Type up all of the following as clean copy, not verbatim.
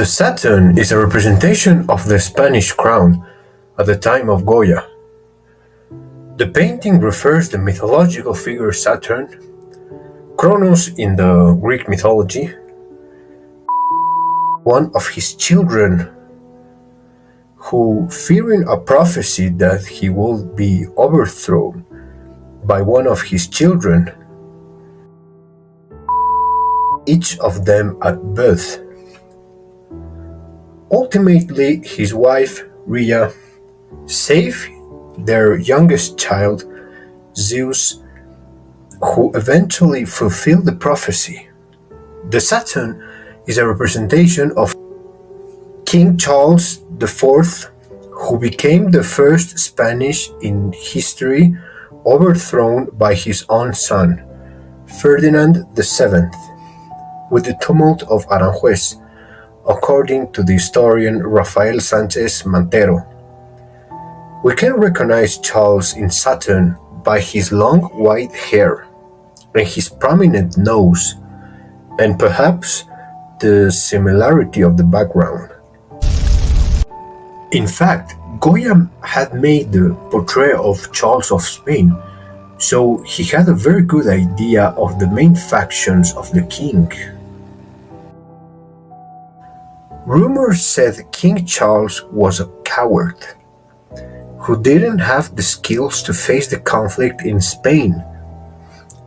The Saturn is a representation of the Spanish crown at the time of Goya. The painting refers the mythological figure Saturn, Kronos in the Greek mythology, one of his children who, fearing a prophecy that he would be overthrown by one of his children, each of them at birth. Ultimately, his wife, Rhea, saved their youngest child, Zeus, who eventually fulfilled the prophecy. The Saturn is a representation of King Charles IV, who became the first Spanish in history overthrown by his own son, Ferdinand VII, with the tumult of Aranjuez, according to the historian Rafael Sánchez Mantero. We can recognize Charles in Saturn by his long white hair and his prominent nose, and perhaps the similarity of the background. In fact, Goya had made the portrait of Charles of Spain, so he had a very good idea of the main factions of the king. Rumors said King Charles was a coward who didn't have the skills to face the conflict in Spain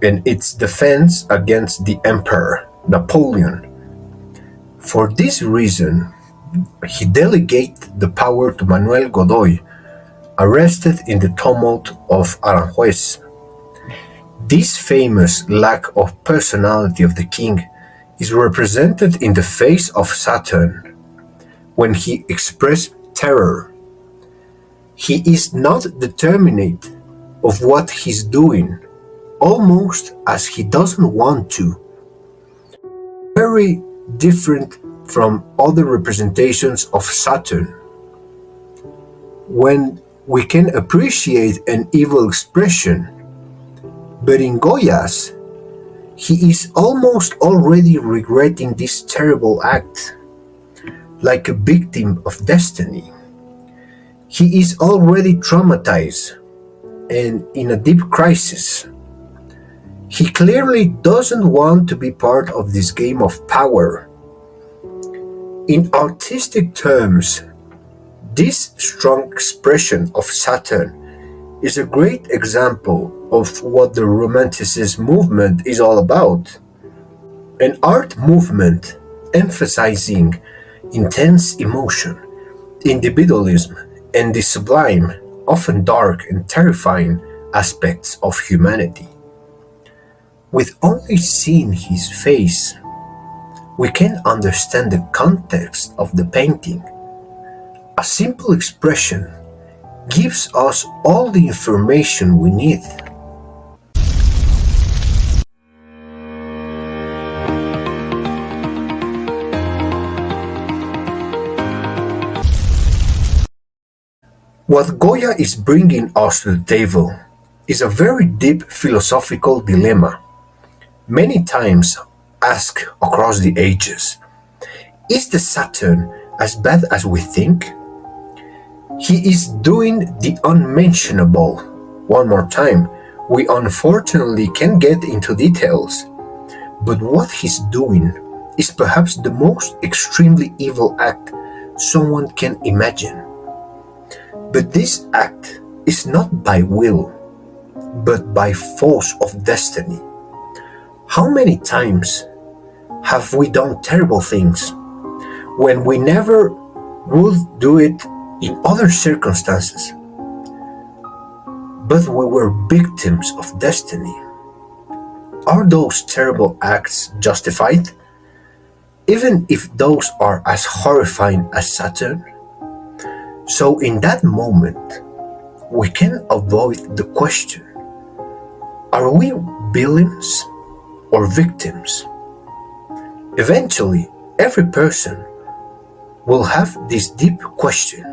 and its defense against the Emperor Napoleon. For this reason, he delegated the power to Manuel Godoy, arrested in the tumult of Aranjuez. This famous lack of personality of the king is represented in the face of Saturn when he expressed terror. He is not determinate of what he's doing, almost as he doesn't want to. Very different from other representations of Saturn, when we can appreciate an evil expression, but in Goya's, he is almost already regretting this terrible act, like a victim of destiny. He is already traumatized and in a deep crisis. He clearly doesn't want to be part of this game of power. In artistic terms, this strong expression of Saturn is a great example of what the Romanticist movement is all about. An art movement emphasizing intense emotion, individualism, and the sublime, often dark and terrifying aspects of humanity. With only seeing his face, we can understand the context of the painting. A simple expression gives us all the information we need. What Goya is bringing us to the table is a very deep philosophical dilemma, many times asked across the ages. Is the Saturn as bad as we think? He is doing the unmentionable. One more time, we unfortunately can't get into details, but what he's doing is perhaps the most extremely evil act someone can imagine. But this act is not by will, but by force of destiny. How many times have we done terrible things when we never would do it in other circumstances? But we were victims of destiny. Are those terrible acts justified, even if those are as horrifying as Saturn? So in that moment, we can avoid the question, are we villains or victims? Eventually, every person will have this deep question,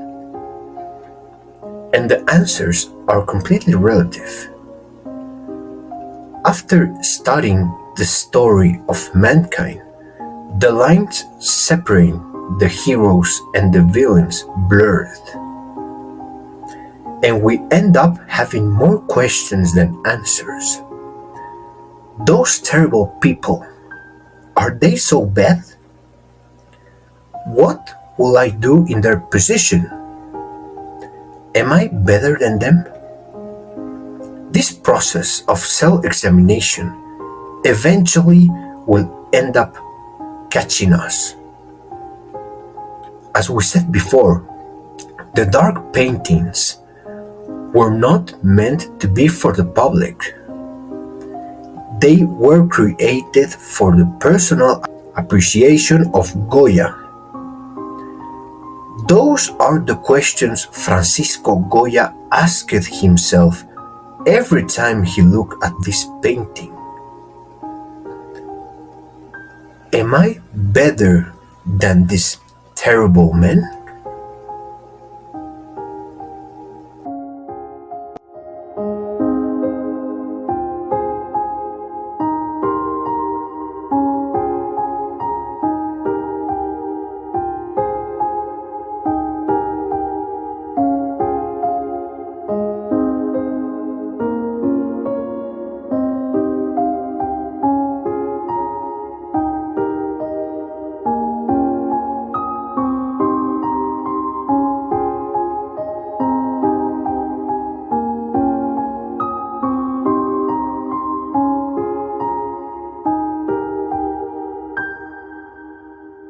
and the answers are completely relative. After studying the story of mankind, the lines separating the heroes and the villains blurred. And we end up having more questions than answers. Those terrible people, are they so bad? What will I do in their position? Am I better than them? This process of self-examination eventually will end up catching us. As we said before, the dark paintings were not meant to be for the public. They were created for the personal appreciation of Goya. Those are the questions Francisco Goya asked himself every time he looked at this painting. Am I better than this terrible man?